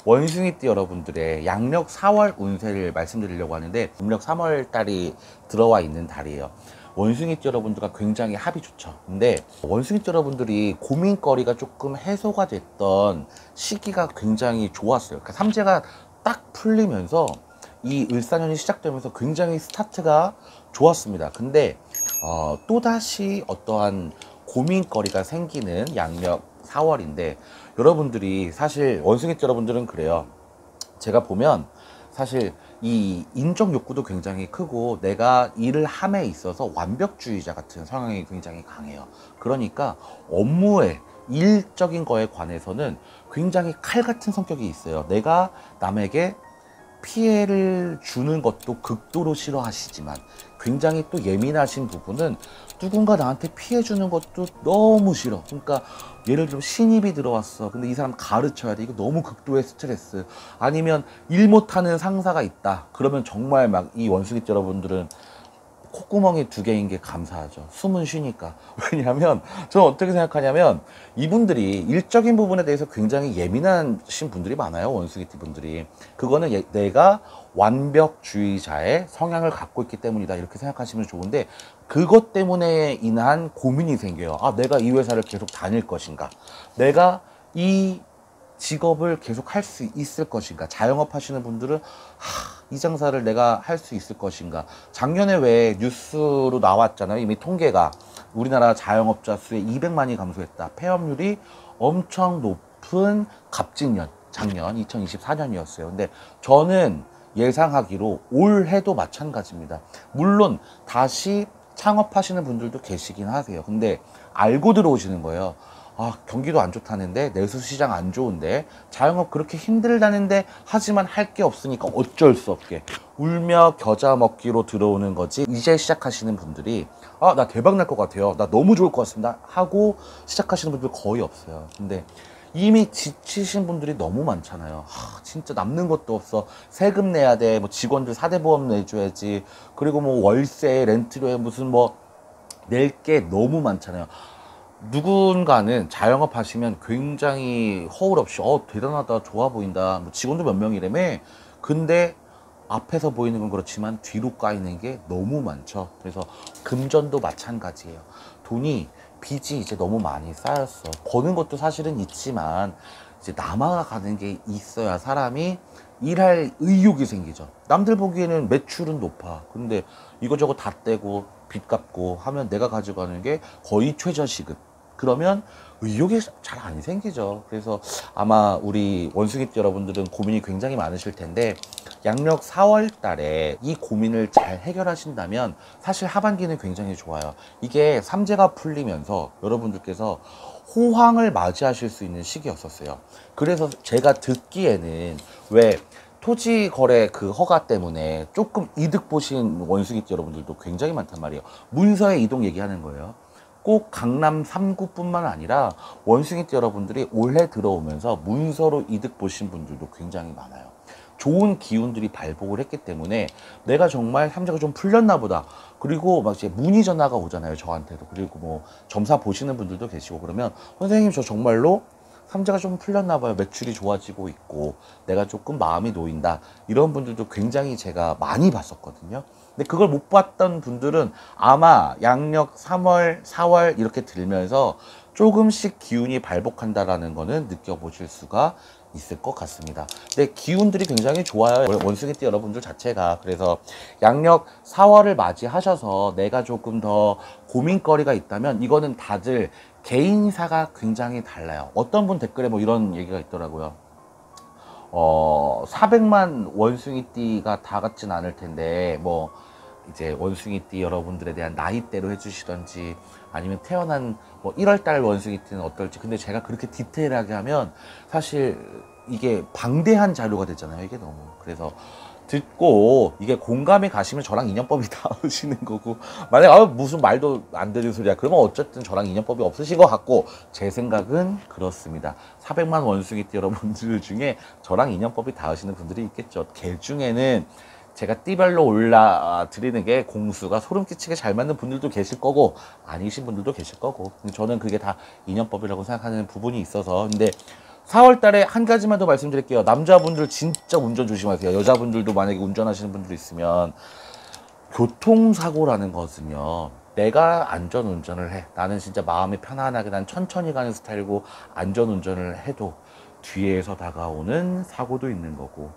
원숭이띠 여러분들의 양력 4월 운세를 말씀드리려고 하는데, 음력 3월 달이 들어와 있는 달이에요. 원숭이띠 여러분들과 굉장히 합이 좋죠. 근데 원숭이띠 여러분들이 고민거리가 조금 해소가 됐던 시기가 굉장히 좋았어요. 그러니까 삼재가 딱 풀리면서 이 을사년이 시작되면서 굉장히 스타트가 좋았습니다. 근데 또다시 어떠한 고민거리가 생기는 양력 4월인데, 여러분들이 사실 원숭이띠 여러분들은 그래요. 제가 보면 사실 이 인적 욕구도 굉장히 크고, 내가 일을 함에 있어서 완벽주의자 같은 성향이 굉장히 강해요. 그러니까 업무에, 일적인 거에 관해서는 굉장히 칼 같은 성격이 있어요. 내가 남에게 피해를 주는 것도 극도로 싫어하시지만, 굉장히 또 예민하신 부분은 누군가 나한테 피해 주는 것도 너무 싫어. 그러니까 예를 들어 신입이 들어왔어. 근데 이 사람 가르쳐야 돼. 이거 너무 극도의 스트레스. 아니면 일 못하는 상사가 있다. 그러면 정말 막 이 원숭이띠 여러분들은 콧구멍이 2개인 게 감사하죠. 숨은 쉬니까. 왜냐하면 저는 어떻게 생각하냐면, 이분들이 일적인 부분에 대해서 굉장히 예민하신 분들이 많아요. 원숭이띠 분들이. 그거는 내가 완벽주의자의 성향을 갖고 있기 때문이다, 이렇게 생각하시면 좋은데, 그것 때문에 인한 고민이 생겨요. 아, 내가 이 회사를 계속 다닐 것인가, 내가 이 직업을 계속 할 수 있을 것인가, 자영업 하시는 분들은 이 장사를 내가 할 수 있을 것인가. 작년에 왜 뉴스로 나왔잖아요. 이미 통계가 우리나라 자영업자 수의 200만이 감소했다. 폐업률이 엄청 높은 갑진년, 작년 2024년이었어요. 근데 저는 예상하기로 올해도 마찬가지입니다. 물론 다시 창업하시는 분들도 계시긴 하세요. 근데 알고 들어오시는 거예요. 아, 경기도 안 좋다는데, 내수시장 안 좋은데, 자영업 그렇게 힘들다는데, 하지만 할 게 없으니까 어쩔 수 없게 울며 겨자 먹기로 들어오는 거지. 이제 시작하시는 분들이 나 대박 날 것 같아요, 나 너무 좋을 것 같습니다 하고 시작하시는 분들 거의 없어요. 근데 이미 지치신 분들이 너무 많잖아요. 진짜 남는 것도 없어. 세금 내야 돼. 뭐 직원들 4대 보험 내줘야지. 그리고 뭐 월세, 렌트료에 무슨 뭐 낼 게 너무 많잖아요. 누군가는 자영업 하시면 굉장히 허울 없이 대단하다, 좋아 보인다, 뭐 직원도 몇 명이라며. 근데 앞에서 보이는 건 그렇지만 뒤로 까이는 게 너무 많죠. 그래서 금전도 마찬가지예요. 빚이 이제 너무 많이 쌓였어. 버는 것도 사실은 있지만 이제 남아가는 게 있어야 사람이 일할 의욕이 생기죠. 남들 보기에는 매출은 높아. 근데 이거저거 다 떼고 빚 갚고 하면 내가 가져가는 게 거의 최저시급. 그러면 의욕이 잘 안 생기죠. 그래서 아마 우리 원숭이띠 여러분들은 고민이 굉장히 많으실 텐데, 양력 4월 달에 이 고민을 잘 해결하신다면 사실 하반기는 굉장히 좋아요. 이게 삼재가 풀리면서 여러분들께서 호황을 맞이하실 수 있는 시기였었어요. 그래서 제가 듣기에는 왜 토지 거래 그 허가 때문에 조금 이득 보신 원숭이띠 여러분들도 굉장히 많단 말이에요. 문서의 이동 얘기하는 거예요. 꼭 강남 3구뿐만 아니라 원숭이띠 여러분들이 올해 들어오면서 문서로 이득 보신 분들도 굉장히 많아요. 좋은 기운들이 발복을 했기 때문에 내가 정말 삼재가 좀 풀렸나 보다. 그리고 막 이제 문의 전화가 오잖아요, 저한테도. 그리고 뭐 점사 보시는 분들도 계시고, 그러면 선생님 저 정말로 삼재가 좀 풀렸나 봐요. 매출이 좋아지고 있고 내가 조금 마음이 놓인다. 이런 분들도 굉장히 제가 많이 봤었거든요. 근데 그걸 못 봤던 분들은 아마 양력 3월, 4월 이렇게 들면서 조금씩 기운이 발복한다라는 거는 느껴보실 수가 있을 것 같습니다. 근데 기운들이 굉장히 좋아요, 원숭이띠 여러분들 자체가. 그래서 양력 4월을 맞이하셔서 내가 조금 더 고민거리가 있다면, 이거는 다들 개인사가 굉장히 달라요. 어떤 분 댓글에 뭐 이런 얘기가 있더라고요. 400만 원숭이띠가 다 같진 않을 텐데, 뭐 이제 원숭이띠 여러분들에 대한 나이대로 해주시던지, 아니면 태어난 뭐 1월달 원숭이띠는 어떨지. 근데 제가 그렇게 디테일하게 하면 사실 이게 방대한 자료가 되잖아요, 이게 너무. 그래서 듣고 이게 공감이 가시면 저랑 인연법이 닿으시는 거고, 만약에 무슨 말도 안 되는 소리야 그러면 어쨌든 저랑 인연법이 없으신 것 같고, 제 생각은 그렇습니다. 400만 원숭이띠 여러분들 중에 저랑 인연법이 닿으시는 분들이 있겠죠. 개 중에는 제가 띠별로 올라드리는 게 공수가 소름 끼치게 잘 맞는 분들도 계실 거고, 아니신 분들도 계실 거고, 저는 그게 다 인연법이라고 생각하는 부분이 있어서. 근데 4월 달에 한 가지만 더 말씀드릴게요. 남자분들 진짜 운전 조심하세요. 여자분들도 만약에 운전하시는 분들 있으면 교통사고라는 것은요, 내가 안전운전을 해. 나는 진짜 마음이 편안하게 난 천천히 가는 스타일이고 안전운전을 해도 뒤에서 다가오는 사고도 있는 거고,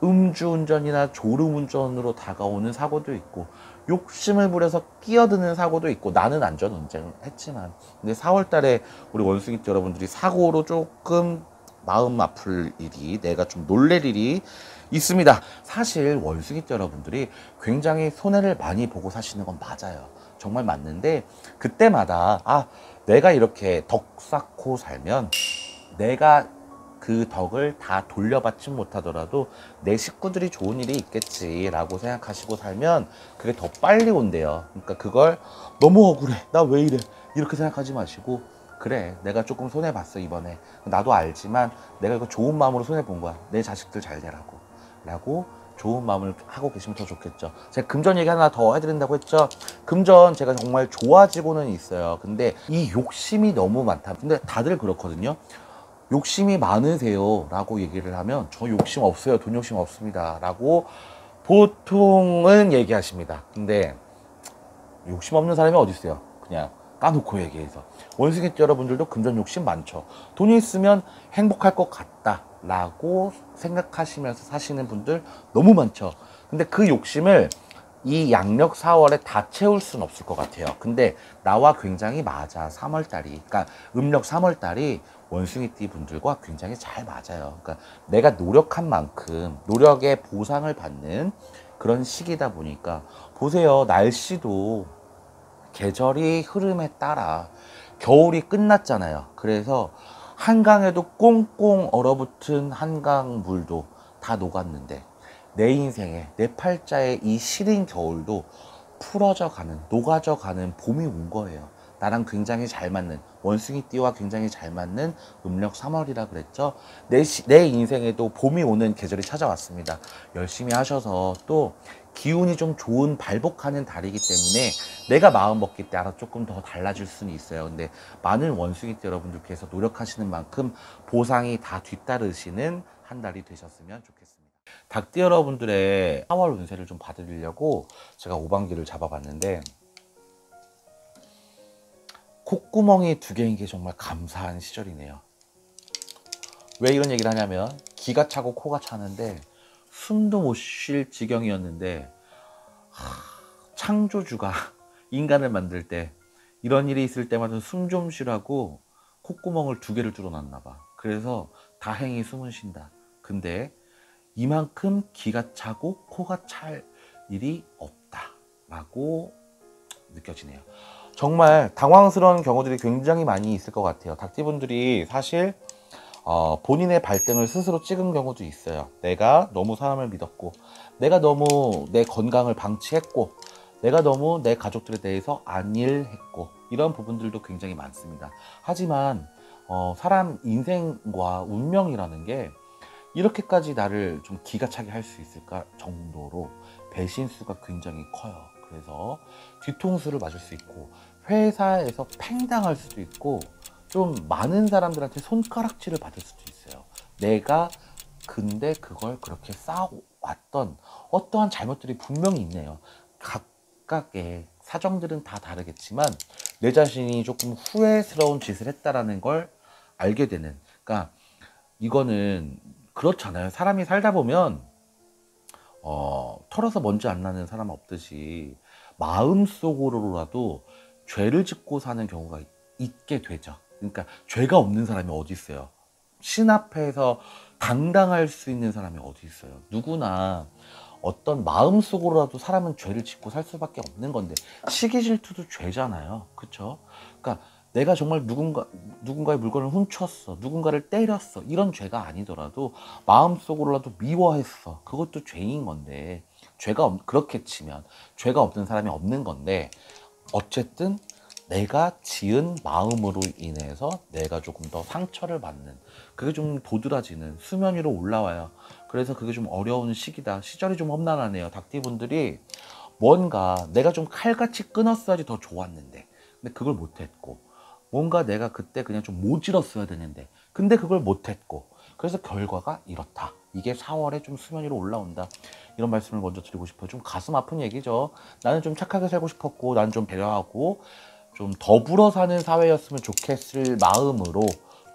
음주운전이나 졸음운전으로 다가오는 사고도 있고, 욕심을 부려서 끼어드는 사고도 있고. 나는 안전운전을 했지만, 근데 4월 달에 우리 원숭이 여러분들이 사고로 조금 마음 아플 일이, 내가 좀 놀랄 일이 있습니다. 사실 원숭이 여러분들이 굉장히 손해를 많이 보고 사시는 건 맞아요. 정말 맞는데, 그때마다 내가 이렇게 덕 쌓고 살면 내가 그 덕을 다 돌려받지 못하더라도 내 식구들이 좋은 일이 있겠지라고 생각하시고 살면 그게 더 빨리 온대요. 그러니까 그걸 너무 억울해, 나 왜 이래, 이렇게 생각하지 마시고, 그래, 내가 조금 손해봤어 이번에, 나도 알지만 내가 이거 좋은 마음으로 손해본 거야, 내 자식들 잘 되라고 라고 좋은 마음을 하고 계시면 더 좋겠죠. 제가 금전 얘기 하나 더 해드린다고 했죠. 금전 제가 정말 좋아지고는 있어요. 근데 이 욕심이 너무 많다. 근데 다들 그렇거든요. 욕심이 많으세요 라고 얘기를 하면, 저 욕심 없어요, 돈 욕심 없습니다 라고 보통은 얘기하십니다. 근데 욕심 없는 사람이 어디 있어요? 그냥 까놓고 얘기해서. 원숭이 여러분들도 금전 욕심 많죠. 돈이 있으면 행복할 것 같다 라고 생각하시면서 사시는 분들 너무 많죠. 근데 그 욕심을 이 양력 4월에 다 채울 수는 없을 것 같아요. 근데 나와 굉장히 맞아. 3월달이, 그러니까 음력 3월달이 원숭이띠 분들과 굉장히 잘 맞아요. 그러니까 내가 노력한 만큼 노력의 보상을 받는 그런 시기다 보니까. 보세요, 날씨도 계절이 흐름에 따라 겨울이 끝났잖아요. 그래서 한강에도 꽁꽁 얼어붙은 한강 물도 다 녹았는데, 내 인생에, 내 팔자에 이 시린 겨울도 풀어져 가는, 녹아져 가는 봄이 온 거예요. 나랑 굉장히 잘 맞는, 원숭이띠와 굉장히 잘 맞는 음력 3월이라 그랬죠. 내 인생에도 봄이 오는 계절이 찾아왔습니다. 열심히 하셔서 또 기운이 좀 좋은 발복하는 달이기 때문에 내가 마음 먹기 따라 조금 더 달라질 수는 있어요. 근데 많은 원숭이띠 여러분들께서 노력하시는 만큼 보상이 다 뒤따르시는 한 달이 되셨으면 좋겠습니다. 닭띠 여러분들의 4월 운세를 좀 봐드리려고 제가 오방기를 잡아봤는데, 콧구멍이 2개인 게 정말 감사한 시절이네요. 왜 이런 얘기를 하냐면, 기가 차고 코가 차는데 숨도 못 쉴 지경이었는데, 창조주가 인간을 만들 때 이런 일이 있을 때마다 숨 좀 쉬라고 콧구멍을 2개를 뚫어놨나 봐. 그래서 다행히 숨은 쉰다. 근데 이만큼 기가 차고 코가 찰 일이 없다라고 느껴지네요. 정말 당황스러운 경우들이 굉장히 많이 있을 것 같아요. 닭띠분들이 사실 본인의 발등을 스스로 찍은 경우도 있어요. 내가 너무 사람을 믿었고, 내가 너무 내 건강을 방치했고, 내가 너무 내 가족들에 대해서 안일했고, 이런 부분들도 굉장히 많습니다. 하지만 사람 인생과 운명이라는 게 이렇게까지 나를 좀 기가 차게 할 수 있을까 정도로 배신수가 굉장히 커요. 그래서 뒤통수를 맞을 수 있고, 회사에서 팽당할 수도 있고, 좀 많은 사람들한테 손가락질을 받을 수도 있어요. 내가 근데 그걸 그렇게 쌓아왔던 어떠한 잘못들이 분명히 있네요. 각각의 사정들은 다 다르겠지만 내 자신이 조금 후회스러운 짓을 했다라는 걸 알게 되는, 그러니까 이거는 그렇잖아요. 사람이 살다 보면 털어서 먼지 안 나는 사람 없듯이 마음속으로라도 죄를 짓고 사는 경우가 있게 되죠. 그러니까 죄가 없는 사람이 어디 있어요. 신 앞에서 당당할 수 있는 사람이 어디 있어요. 누구나 어떤 마음속으로라도 사람은 죄를 짓고 살 수밖에 없는 건데, 시기 질투도 죄잖아요. 그쵸? 그러니까 내가 정말 누군가의 물건을 훔쳤어, 누군가를 때렸어, 이런 죄가 아니더라도 마음속으로라도 미워했어, 그것도 죄인 건데, 그렇게 치면 죄가 없는 사람이 없는 건데, 어쨌든 내가 지은 마음으로 인해서 내가 조금 더 상처를 받는, 그게 좀 도드라지는, 수면 위로 올라와요. 그래서 그게 좀 어려운 시기다. 시절이 좀 험난하네요. 닭띠분들이 뭔가 내가 좀 칼같이 끊었어야지 더 좋았는데, 근데 그걸 못했고, 뭔가 내가 그때 그냥 좀 모질었어야 되는데 근데 그걸 못했고, 그래서 결과가 이렇다. 이게 4월에 좀 수면 위로 올라온다. 이런 말씀을 먼저 드리고 싶어요. 좀 가슴 아픈 얘기죠. 나는 좀 착하게 살고 싶었고, 나는 좀 배려하고 좀 더불어 사는 사회였으면 좋겠을 마음으로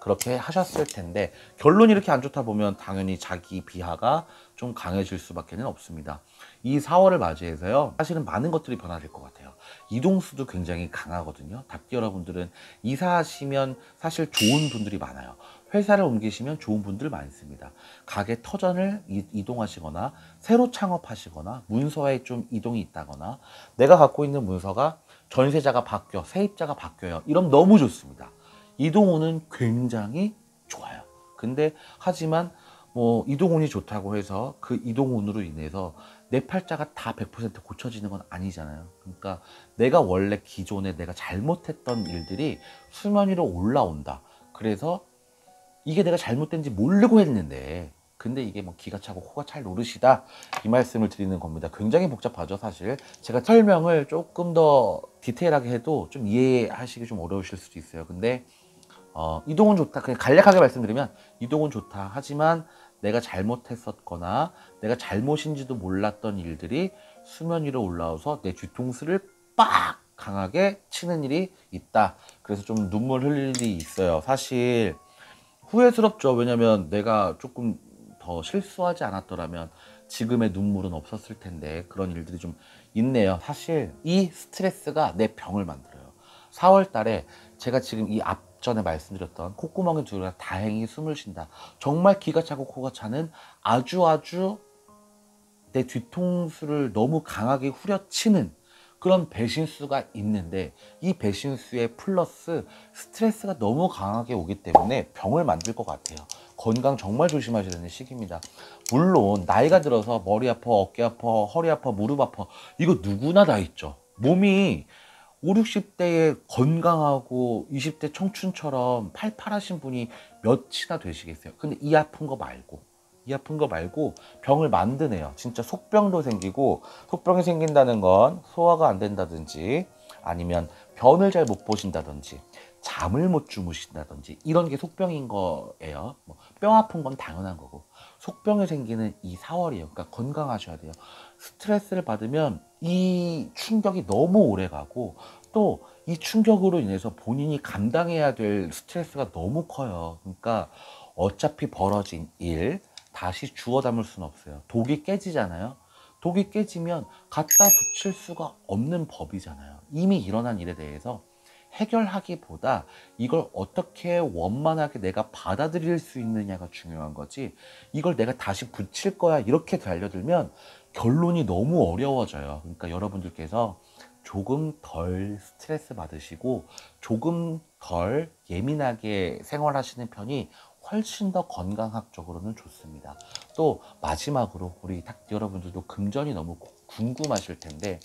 그렇게 하셨을 텐데, 결론이 이렇게 안 좋다 보면 당연히 자기 비하가 좀 강해질 수밖에 없습니다. 이 4월을 맞이해서요, 사실은 많은 것들이 변화될 것 같아요. 이동수도 굉장히 강하거든요. 닭띠 여러분들은 이사하시면 사실 좋은 분들이 많아요. 회사를 옮기시면 좋은 분들 많습니다. 가게 터전을 이동하시거나 새로 창업하시거나 문서에 좀 이동이 있다거나, 내가 갖고 있는 문서가 전세자가 바뀌어 세입자가 바뀌어요. 이러면 너무 좋습니다. 이동운은 굉장히 좋아요. 근데 하지만 뭐 이동운이 좋다고 해서 그 이동운으로 인해서 내 팔자가 다 100% 고쳐지는 건 아니잖아요. 그러니까 내가 원래 기존에 내가 잘못했던 일들이 수면 위로 올라온다. 그래서 이게 내가 잘못된지 모르고 했는데, 근데 이게 뭐 기가 차고 코가 찰 노릇이다, 이 말씀을 드리는 겁니다. 굉장히 복잡하죠, 사실. 제가 설명을 조금 더 디테일하게 해도 좀 이해하시기 좀 어려우실 수도 있어요. 근데 이동은 좋다, 그냥 간략하게 말씀드리면 이동은 좋다. 하지만 내가 잘못했었거나 내가 잘못인지도 몰랐던 일들이 수면 위로 올라와서 내 뒤통수를 빡 강하게 치는 일이 있다. 그래서 좀 눈물 흘릴 일이 있어요. 사실 후회스럽죠. 왜냐면 내가 조금 더 실수하지 않았더라면 지금의 눈물은 없었을 텐데, 그런 일들이 좀 있네요. 사실 이 스트레스가 내 병을 만들어요. 4월 달에 제가 지금 이 앞전에 말씀드렸던 콧구멍에 들어가 다행히 숨을 쉰다, 정말 기가 차고 코가 차는 아주 내 뒤통수를 너무 강하게 후려치는 그런 배신수가 있는데, 이 배신수에 플러스 스트레스가 너무 강하게 오기 때문에 병을 만들 것 같아요. 건강 정말 조심하셔야 되는 시기입니다. 물론 나이가 들어서 머리 아파, 어깨 아파, 허리 아파, 무릎 아파, 이거 누구나 다 있죠. 몸이 5, 60대에 건강하고 20대 청춘처럼 팔팔하신 분이 몇이나 되시겠어요. 근데 이 아픈 거 말고 병을 만드네요. 진짜 속병도 생기고, 속병이 생긴다는 건 소화가 안 된다든지, 아니면 변을 잘 못 보신다든지, 잠을 못 주무신다든지, 이런 게 속병인 거예요. 뼈 아픈 건 당연한 거고, 속병이 생기는 이 4월이에요. 그러니까 건강하셔야 돼요. 스트레스를 받으면 이 충격이 너무 오래 가고, 또 이 충격으로 인해서 본인이 감당해야 될 스트레스가 너무 커요. 그러니까 어차피 벌어진 일 다시 주워 담을 수는 없어요. 독이 깨지잖아요. 독이 깨지면 갖다 붙일 수가 없는 법이잖아요. 이미 일어난 일에 대해서 해결하기보다 이걸 어떻게 원만하게 내가 받아들일 수 있느냐가 중요한 거지, 이걸 내가 다시 붙일 거야 이렇게 달려들면 결론이 너무 어려워져요. 그러니까 여러분들께서 조금 덜 스트레스 받으시고 조금 덜 예민하게 생활하시는 편이 훨씬 더 건강학적으로는 좋습니다. 또 마지막으로 우리 닭띠 여러분들도 금전이 너무 궁금하실 텐데,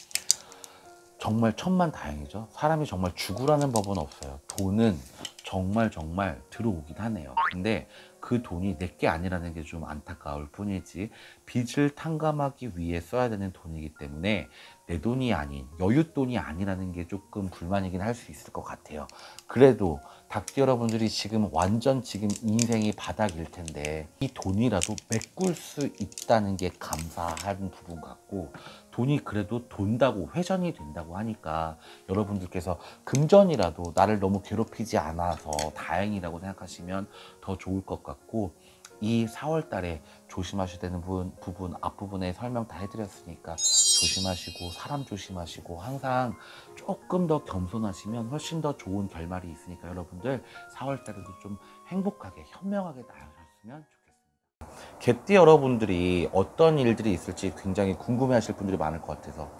정말 천만다행이죠. 사람이 정말 죽으라는 법은 없어요. 돈은 정말 들어오긴 하네요. 근데 그 돈이 내 게 아니라는 게 좀 안타까울 뿐이지, 빚을 탕감하기 위해 써야 되는 돈이기 때문에 내 돈이 아닌, 여윳돈이 아니라는 게 조금 불만이긴 할 수 있을 것 같아요. 그래도 닭띠 여러분들이 지금 완전 지금 인생이 바닥일 텐데, 이 돈이라도 메꿀 수 있다는 게 감사한 부분 같고, 돈이 그래도 돈다고 회전이 된다고 하니까 여러분들께서 금전이라도 나를 너무 괴롭히지 않아서 다행이라고 생각하시면 더 좋을 것 같고, 이 4월 달에 조심하셔야 되는 부분 앞부분에 설명 다 해드렸으니까 조심하시고, 사람 조심하시고, 항상 조금 더 겸손하시면 훨씬 더 좋은 결말이 있으니까 여러분들 4월 달에도 좀 행복하게 현명하게 나아가셨으면 좋겠습니다. 개띠 여러분들이 어떤 일들이 있을지 굉장히 궁금해 하실 분들이 많을 것 같아서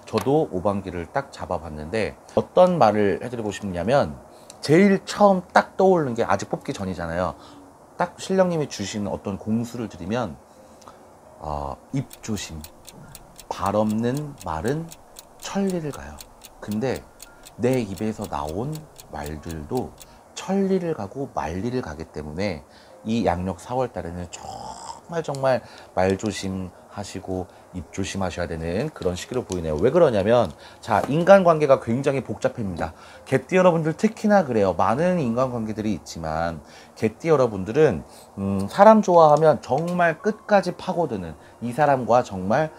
저도 오반기를 딱 잡아봤는데, 어떤 말을 해드리고 싶냐면, 제일 처음 딱 떠오르는 게, 아직 뽑기 전이잖아요. 딱 신령님이 주신 어떤 공수를 드리면, 입 조심, 발 없는 말은 천리를 가요. 근데 내 입에서 나온 말들도 천리를 가고 만리를 가기 때문에 이 양력 4월 달에는 정말 말 조심 하시고 입 조심하셔야 되는 그런 시기로 보이네요. 왜 그러냐면 자, 인간관계가 굉장히 복잡합니다. 개띠 여러분들 특히나 그래요. 많은 인간관계들이 있지만 개띠 여러분들은 사람 좋아하면 정말 끝까지 파고드는, 이 사람과 정말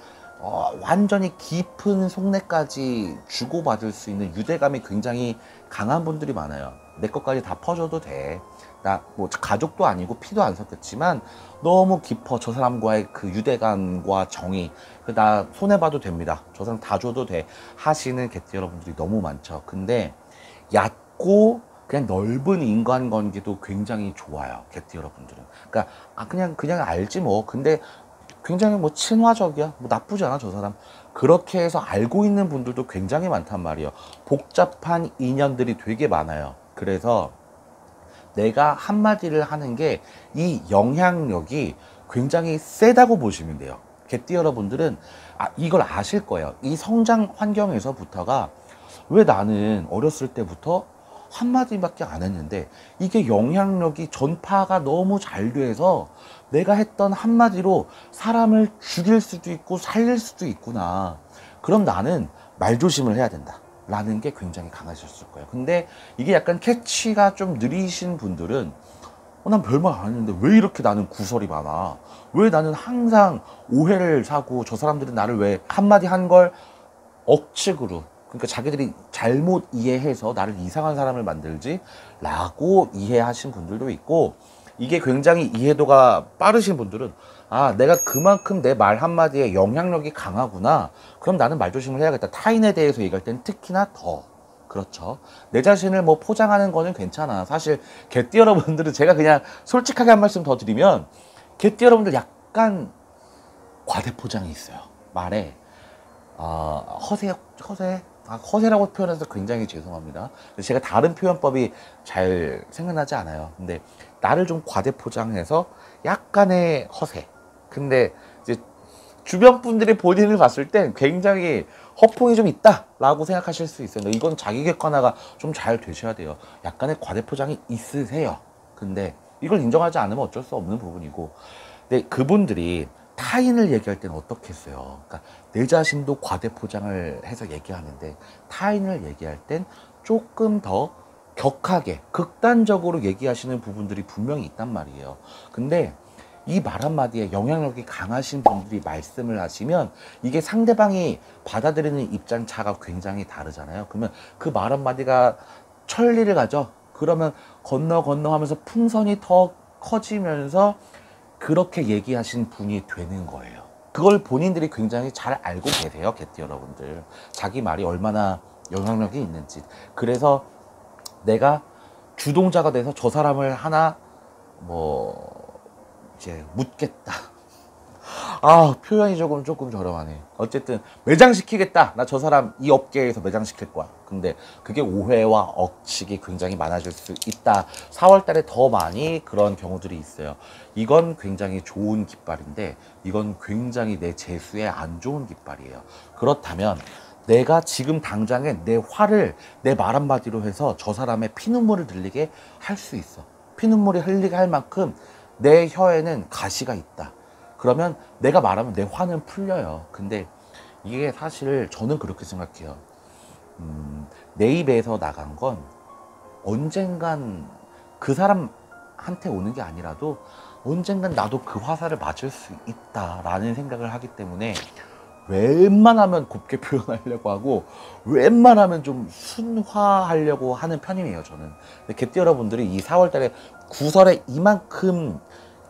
완전히 깊은 속내까지 주고받을 수 있는 유대감이 굉장히 강한 분들이 많아요. 내 것까지 다 퍼줘도 돼. 나 뭐 가족도 아니고 피도 안 섞였지만 너무 깊어. 저 사람과의 그 유대감과 정이. 나 손해봐도 됩니다. 저 사람 다 줘도 돼. 하시는 개띠 여러분들이 너무 많죠. 근데 얕고 그냥 넓은 인간관계도 굉장히 좋아요. 개띠 여러분들은. 그러니까 그냥 알지 뭐. 근데 굉장히 뭐 친화적이야. 뭐 나쁘지 않아 저 사람. 그렇게 해서 알고 있는 분들도 굉장히 많단 말이에요. 복잡한 인연들이 되게 많아요. 그래서 내가 한마디를 하는 게 이 영향력이 굉장히 세다고 보시면 돼요. 개띠 여러분들은 이걸 아실 거예요. 이 성장 환경에서부터가 왜 나는 어렸을 때부터 한마디밖에 안 했는데 이게 영향력이 전파가 너무 잘 돼서 내가 했던 한마디로 사람을 죽일 수도 있고 살릴 수도 있구나. 그럼 나는 말조심을 해야 된다 라는 게 굉장히 강하셨을 거예요. 근데 이게 약간 캐치가 좀 느리신 분들은 난 별말 안 했는데 왜 이렇게 나는 구설이 많아? 왜 나는 항상 오해를 사고 저 사람들은 나를 왜 한마디 한 걸 억측으로, 그러니까 자기들이 잘못 이해해서 나를 이상한 사람을 만들지 라고 이해하신 분들도 있고, 이게 굉장히 이해도가 빠르신 분들은 내가 그만큼 내 말 한마디에 영향력이 강하구나. 그럼 나는 말조심을 해야겠다. 타인에 대해서 얘기할 땐 특히나 더. 그렇죠. 내 자신을 뭐 포장하는 거는 괜찮아. 사실 개띠 여러분들은 제가 그냥 솔직하게 한 말씀 더 드리면 개띠 여러분들 약간 과대 포장이 있어요. 말에 허세라고 표현해서 굉장히 죄송합니다. 제가 다른 표현법이 잘 생각나지 않아요. 근데 나를 좀 과대 포장해서 약간의 허세. 근데 이제 주변 분들이 본인을 봤을 땐 굉장히 허풍이 좀 있다라고 생각하실 수 있어요. 이건 자기 객관화가 좀 잘 되셔야 돼요. 약간의 과대 포장이 있으세요. 근데 이걸 인정하지 않으면 어쩔 수 없는 부분이고, 근데 그분들이 타인을 얘기할 때는 어떻게 했어요? 그러니까 내 자신도 과대 포장을 해서 얘기하는데 타인을 얘기할 땐 조금 더 격하게, 극단적으로 얘기하시는 부분들이 분명히 있단 말이에요. 근데 이 말 한마디에 영향력이 강하신 분들이 말씀을 하시면 이게 상대방이 받아들이는 입장차가 굉장히 다르잖아요. 그러면 그 말 한마디가 천리를 가져. 그러면 건너 하면서 풍선이 더 커지면서 그렇게 얘기하신 분이 되는 거예요. 그걸 본인들이 굉장히 잘 알고 계세요. 개띠 여러분들. 자기 말이 얼마나 영향력이 있는지. 그래서 내가 주동자가 돼서 저 사람을 하나 이제 묻겠다. 표현이 조금 저렴하네. 어쨌든 매장시키겠다. 나 저 사람 이 업계에서 매장시킬 거야. 근데 그게 오해와 억측이 굉장히 많아질 수 있다. 4월 달에 더 많이 그런 경우들이 있어요. 이건 굉장히 좋은 깃발인데 이건 굉장히 내 재수에 안 좋은 깃발이에요. 그렇다면 내가 지금 당장에 내 화를 내 말 한마디로 해서 저 사람의 피눈물을 들리게 할 수 있어. 피눈물이 흘리게 할 만큼 내 혀에는 가시가 있다. 그러면 내가 말하면 내 화는 풀려요. 근데 이게 사실 저는 그렇게 생각해요. 내 입에서 나간 건 언젠간 그 사람한테 오는 게 아니라도 언젠간 나도 그 화살을 맞을 수 있다라는 생각을 하기 때문에 웬만하면 곱게 표현하려고 하고 웬만하면 좀 순화하려고 하는 편이에요, 저는. 근데 개띠 여러분들이 이 4월 달에 구설에 이만큼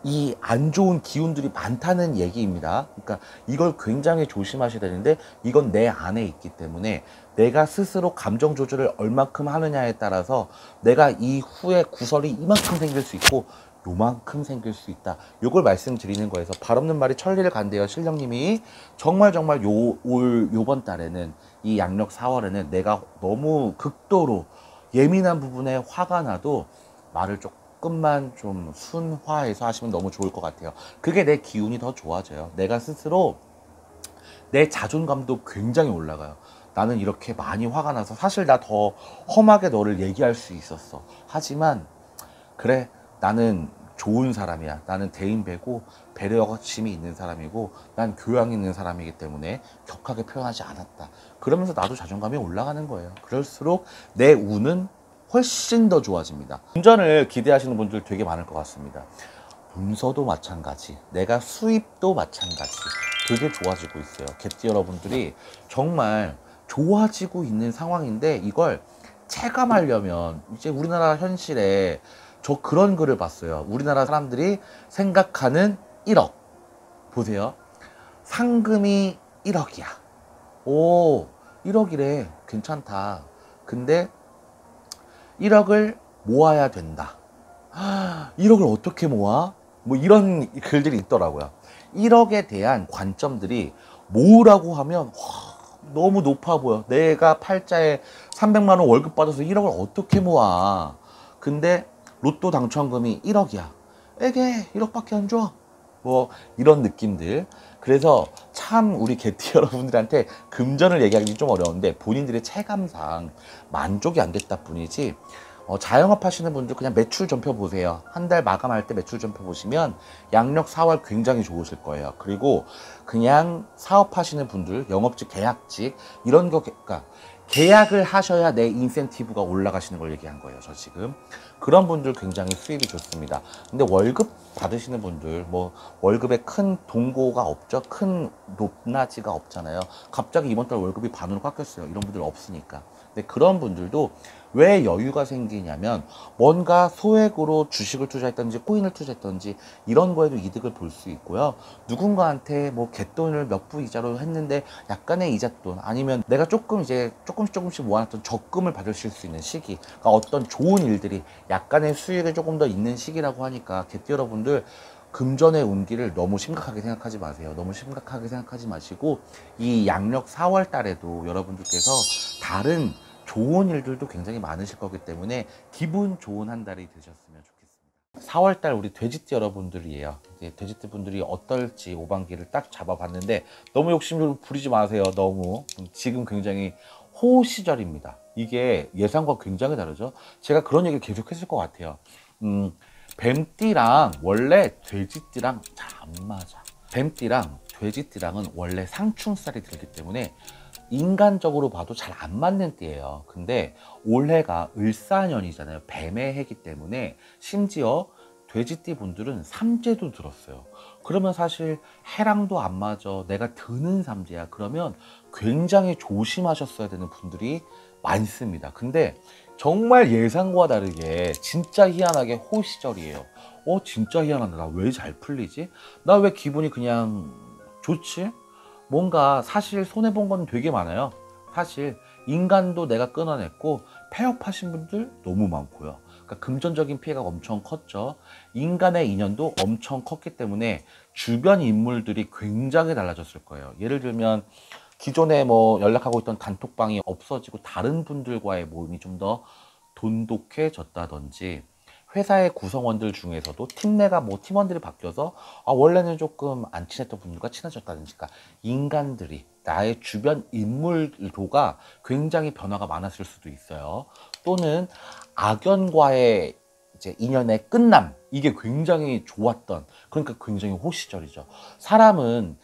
이 안 좋은 기운들이 많다는 얘기입니다. 그러니까 이걸 굉장히 조심하셔야 되는데 이건 내 안에 있기 때문에 내가 스스로 감정 조절을 얼만큼 하느냐에 따라서 내가 이후에 구설이 이만큼 생길 수 있고 요만큼 생길 수 있다. 요걸 말씀드리는 거에서 발 없는 말이 천리를 간대요. 신령님이 정말 요번 달에는 이 양력 4월에는 내가 너무 극도로 예민한 부분에 화가 나도 말을 조금만 좀 순화해서 하시면 너무 좋을 것 같아요. 그게 내 기운이 더 좋아져요. 내가 스스로 내 자존감도 굉장히 올라가요. 나는 이렇게 많이 화가 나서 사실 나 더 험하게 너를 얘기할 수 있었어. 하지만 그래, 나는 좋은 사람이야. 나는 대인배고 배려심이 있는 사람이고 난 교양 있는 사람이기 때문에 격하게 표현하지 않았다. 그러면서 나도 자존감이 올라가는 거예요. 그럴수록 내 운은 훨씬 더 좋아집니다. 운전을 기대하시는 분들 되게 많을 것 같습니다. 문서도 마찬가지, 내가 수입도 마찬가지 되게 좋아지고 있어요. 개띠 여러분들이 정말 좋아지고 있는 상황인데 이걸 체감하려면 이제 우리나라 현실에 저 그런 글을 봤어요. 우리나라 사람들이 생각하는 1억 보세요. 상금이 1억이야. 오, 1억이래. 괜찮다. 근데 1억을 모아야 된다. 1억을 어떻게 모아? 뭐 이런 글들이 있더라고요. 1억에 대한 관점들이 모으라고 하면 너무 높아 보여. 내가 팔자에 300만 원 월급 받아서 1억을 어떻게 모아? 근데 로또 당첨금이 1억이야. 에게 1억밖에 안 줘. 뭐 이런 느낌들. 그래서 참 우리 개띠 여러분들한테 금전을 얘기하기 좀 어려운데 본인들의 체감상 만족이 안 됐다 뿐이지, 자영업 하시는 분들 그냥 매출 전표 보세요. 한 달 마감할 때 매출 전표 보시면 양력 4월 굉장히 좋으실 거예요. 그리고 그냥 사업하시는 분들, 영업직, 계약직 이런 거, 그러니까 계약을 하셔야 내 인센티브가 올라가시는 걸 얘기한 거예요. 저 지금 그런 분들 굉장히 수입이 좋습니다. 근데 월급 받으시는 분들, 뭐 월급에 큰 동고가 없죠. 큰 높낮이가 없잖아요. 갑자기 이번 달 월급이 반으로 깎였어요. 이런 분들 없으니까. 근데 그런 분들도 왜 여유가 생기냐면 뭔가 소액으로 주식을 투자했던지 코인을 투자했던지 이런 거에도 이득을 볼 수 있고요. 누군가한테 뭐 갯돈을 몇 부 이자로 했는데 약간의 이잣돈, 아니면 내가 조금 이제 조금씩 모아놨던 적금을 받으실 수 있는 시기, 그러니까 어떤 좋은 일들이 약간의 수익이 조금 더 있는 시기라고 하니까 개띠 여러분들 금전의 운기를 너무 심각하게 생각하지 마세요. 너무 심각하게 생각하지 마시고 이 양력 4월 달에도 여러분들께서 다른 좋은 일들도 굉장히 많으실 거기 때문에 기분 좋은 한 달이 되셨으면 좋겠습니다. 4월달 우리 돼지띠 여러분들이에요. 이제 돼지띠 분들이 어떨지 5반기를 딱 잡아봤는데 너무 욕심을 부리지 마세요. 너무 지금 굉장히 호 시절입니다. 이게 예상과 굉장히 다르죠. 제가 그런 얘기를 계속 했을 것 같아요. 뱀띠랑 원래 돼지띠랑 잘 안 맞아. 뱀띠랑 돼지띠랑은 원래 상충살이 들기 때문에 인간적으로 봐도 잘 안 맞는 띠예요. 근데 올해가 을사년이잖아요. 뱀의 해기 때문에 심지어 돼지띠 분들은 삼재도 들었어요. 그러면 사실 해랑도 안 맞아. 내가 드는 삼재야. 그러면 굉장히 조심하셨어야 되는 분들이 많습니다. 근데 정말 예상과 다르게 진짜 희한하게 호 시절이에요. 진짜 희한하다. 나 왜 잘 풀리지? 나 왜 기분이 그냥 좋지? 뭔가 사실 손해본 건 되게 많아요. 사실 인간도 내가 끊어냈고 폐업하신 분들 너무 많고요. 그러니까 금전적인 피해가 엄청 컸죠. 인간의 인연도 엄청 컸기 때문에 주변 인물들이 굉장히 달라졌을 거예요. 예를 들면 기존에 뭐 연락하고 있던 단톡방이 없어지고 다른 분들과의 모임이 좀 더 돈독해졌다든지, 회사의 구성원들 중에서도 팀 내가 뭐 팀원들이 바뀌어서 원래는 조금 안 친했던 분들과 친해졌다든지, 그러니까 인간들이 나의 주변 인물도가 굉장히 변화가 많았을 수도 있어요. 또는 악연과의 이제 인연의 끝남, 이게 굉장히 좋았던, 그러니까 굉장히 호시절이죠. 사람은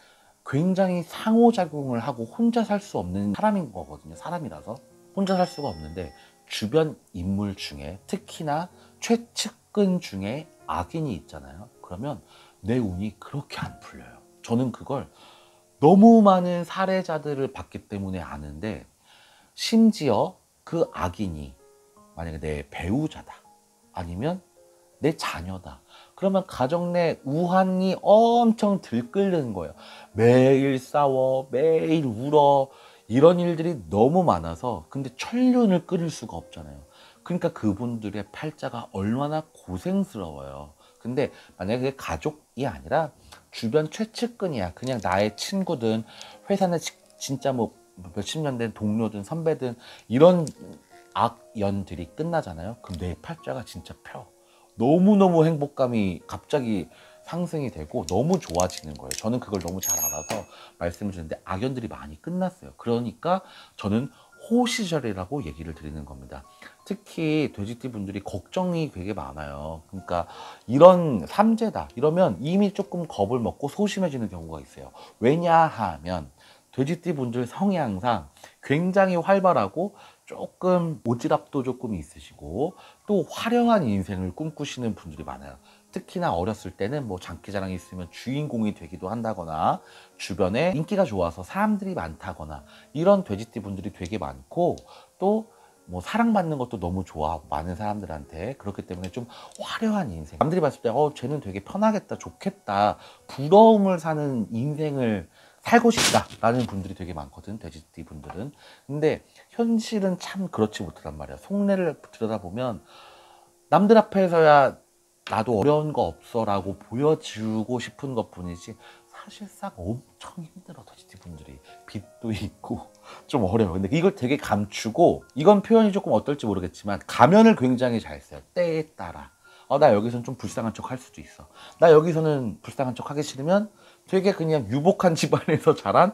굉장히 상호작용을 하고 혼자 살 수 없는 사람인 거거든요. 사람이라서 혼자 살 수가 없는데 주변 인물 중에 특히나 최측근 중에 악인이 있잖아요. 그러면 내 운이 그렇게 안 풀려요. 저는 그걸 너무 많은 사례자들을 봤기 때문에 아는데, 심지어 그 악인이 만약에 내 배우자다, 아니면 내 자녀다, 그러면 가정 내 우환이 엄청 들끓는 거예요. 매일 싸워, 매일 울어, 이런 일들이 너무 많아서. 근데 천륜을 끓일 수가 없잖아요. 그러니까 그분들의 팔자가 얼마나 고생스러워요. 근데 만약에 그게 가족이 아니라 주변 최측근이야, 그냥 나의 친구든 회사 내 진짜 뭐 몇십 년 된 동료든 선배든, 이런 악연들이 끝나잖아요. 그럼 내 팔자가 진짜 펴. 너무너무 행복감이 갑자기 상승이 되고 너무 좋아지는 거예요. 저는 그걸 너무 잘 알아서 말씀을 드렸는데 악연들이 많이 끝났어요. 그러니까 저는 호시절이라고 얘기를 드리는 겁니다. 특히 돼지띠 분들이 걱정이 되게 많아요. 그러니까 이런 삼재다 이러면 이미 조금 겁을 먹고 소심해지는 경우가 있어요. 왜냐하면 돼지띠 분들 성향상 굉장히 활발하고 조금 오지랖도 조금 있으시고 또 화려한 인생을 꿈꾸시는 분들이 많아요. 특히나 어렸을 때는 뭐 장기자랑이 있으면 주인공이 되기도 한다거나 주변에 인기가 좋아서 사람들이 많다거나 이런 돼지띠 분들이 되게 많고 또 뭐 사랑받는 것도 너무 좋아하고 많은 사람들한테 그렇기 때문에 좀 화려한 인생 남들이 봤을 때 쟤는 되게 편하겠다 좋겠다 부러움을 사는 인생을 살고 싶다 라는 분들이 되게 많거든 돼지띠 분들은. 근데 현실은 참 그렇지 못하단 말이야. 속내를 들여다보면 남들 앞에서야 나도 어려운 거 없어 라고 보여주고 싶은 것 뿐이지 사실상 엄청 힘들어 돼지띠 분들이. 빚도 있고 좀 어려워. 근데 이걸 되게 감추고 이건 표현이 조금 어떨지 모르겠지만 가면을 굉장히 잘 써요. 때에 따라 나 여기서는 좀 불쌍한 척 할 수도 있어. 나 여기서는 불쌍한 척 하기 싫으면 되게 그냥 유복한 집안에서 자란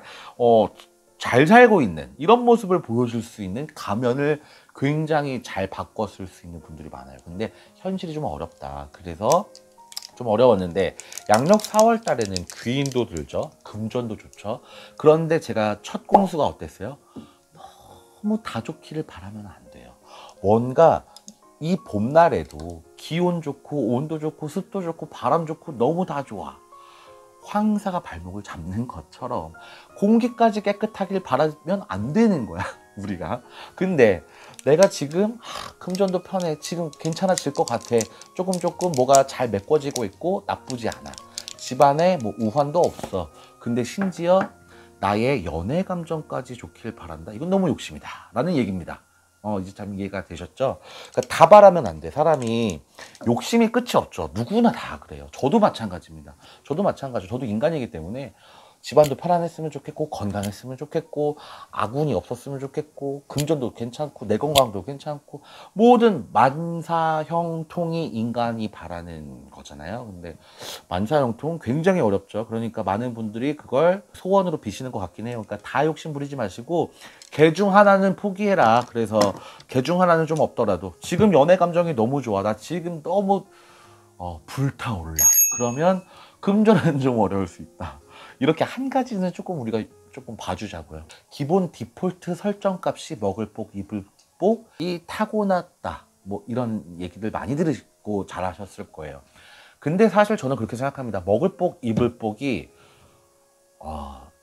잘 살고 있는 이런 모습을 보여줄 수 있는 가면을 굉장히 잘 바꿨을 수 있는 분들이 많아요. 근데 현실이 좀 어렵다. 그래서 좀 어려웠는데 양력 4월 달에는 귀인도 들죠. 금전도 좋죠. 그런데 제가 첫 공수가 어땠어요? 너무 다 좋기를 바라면 안 돼요. 뭔가 이 봄날에도 기온 좋고 온도 좋고 습도 좋고 바람 좋고 너무 다 좋아. 황사가 발목을 잡는 것처럼 공기까지 깨끗하길 바라면 안 되는 거야 우리가. 근데 내가 지금 금전도 편해 지금 괜찮아질 것 같아 조금 뭐가 잘 메꿔지고 있고 나쁘지 않아 집안에 뭐 우환도 없어 근데 심지어 나의 연애 감정까지 좋길 바란다. 이건 너무 욕심이다 라는 얘기입니다. 이제 참 이해가 되셨죠? 그러니까 다 바라면 안 돼. 사람이 욕심이 끝이 없죠. 누구나 다 그래요. 저도 마찬가지입니다. 저도 인간이기 때문에 집안도 편안했으면 좋겠고 건강했으면 좋겠고 아군이 없었으면 좋겠고 금전도 괜찮고 내 건강도 괜찮고 모든 만사형통이 인간이 바라는 거잖아요. 근데 만사형통 굉장히 어렵죠. 그러니까 많은 분들이 그걸 소원으로 비시는 것 같긴 해요. 그러니까 다 욕심 부리지 마시고 개 중 하나는 포기해라. 그래서 개 중 하나는 좀 없더라도 지금 연애 감정이 너무 좋아. 나 지금 너무 불타올라. 그러면 금전은 좀 어려울 수 있다. 이렇게 한 가지는 조금 우리가 조금 봐주자고요. 기본 디폴트 설정 값이 먹을 복, 입을 복이 타고났다. 뭐 이런 얘기들 많이 들으시고 잘하셨을 거예요. 근데 사실 저는 그렇게 생각합니다. 먹을 복, 입을 복이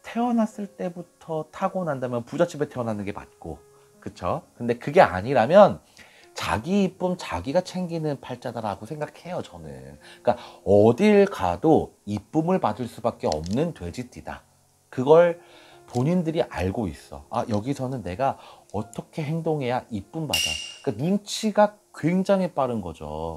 태어났을 때부터 타고난다면 부잣집에 태어나는 게 맞고 그쵸? 근데 그게 아니라면 자기 이쁨 자기가 챙기는 팔자다라고 생각해요 저는. 그러니까 어딜 가도 이쁨을 받을 수밖에 없는 돼지띠다. 그걸 본인들이 알고 있어. 여기서는 내가 어떻게 행동해야 이쁨 받아. 그러니까 눈치가 굉장히 빠른 거죠.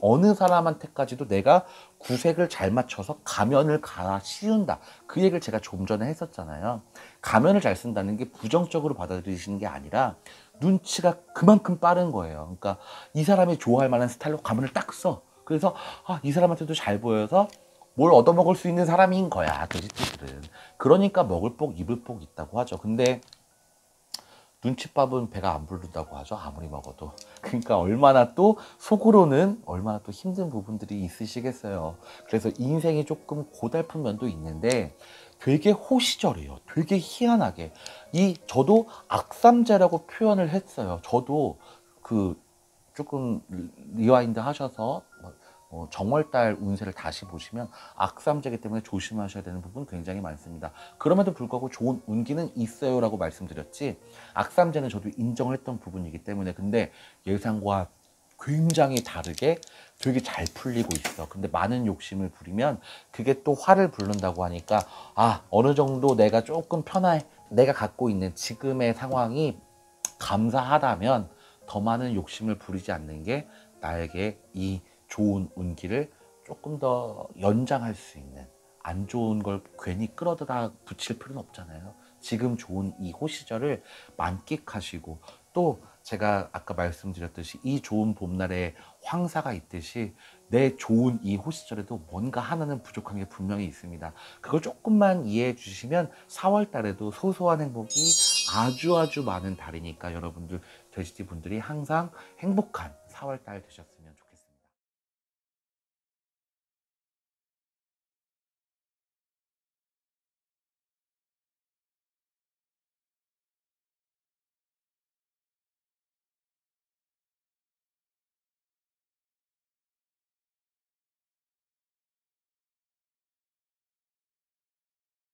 어느 사람한테까지도 내가 구색을 잘 맞춰서 가면을 갈아 씌운다. 그 얘기를 제가 좀 전에 했었잖아요. 가면을 잘 쓴다는 게 부정적으로 받아들이시는 게 아니라 눈치가 그만큼 빠른 거예요. 그러니까 이 사람이 좋아할 만한 스타일로 가면을 딱 써. 그래서 이 사람한테도 잘 보여서 뭘 얻어먹을 수 있는 사람인 거야 돼지띠들은. 그러니까 먹을 복 입을 복 있다고 하죠. 근데 눈칫밥은 배가 안 부른다고 하죠. 아무리 먹어도. 그러니까 얼마나 또 속으로는 얼마나 또 힘든 부분들이 있으시겠어요. 그래서 인생이 조금 고달픈 면도 있는데 되게 호시절이에요. 되게 희한하게. 저도 악삼재라고 표현을 했어요. 저도 조금 리와인드 하셔서 정월달 운세를 다시 보시면 악삼재이기 때문에 조심하셔야 되는 부분 굉장히 많습니다. 그럼에도 불구하고 좋은 운기는 있어요 라고 말씀드렸지 악삼재는 저도 인정을 했던 부분이기 때문에 근데 예상과 굉장히 다르게 되게 잘 풀리고 있어. 근데 많은 욕심을 부리면 그게 또 화를 부른다고 하니까 어느 정도 내가 조금 편해 내가 갖고 있는 지금의 상황이 감사하다면 더 많은 욕심을 부리지 않는 게 나에게 이 좋은 운기를 조금 더 연장할 수 있는 안 좋은 걸 괜히 끌어다 붙일 필요는 없잖아요. 지금 좋은 이 호시절을 만끽하시고 또 제가 아까 말씀드렸듯이 이 좋은 봄날에 황사가 있듯이 내 좋은 이 호시절에도 뭔가 하나는 부족한 게 분명히 있습니다. 그걸 조금만 이해해 주시면 4월 달에도 소소한 행복이 아주 많은 달이니까 여러분들 돼지띠 분들이 항상 행복한 4월달 되셨으면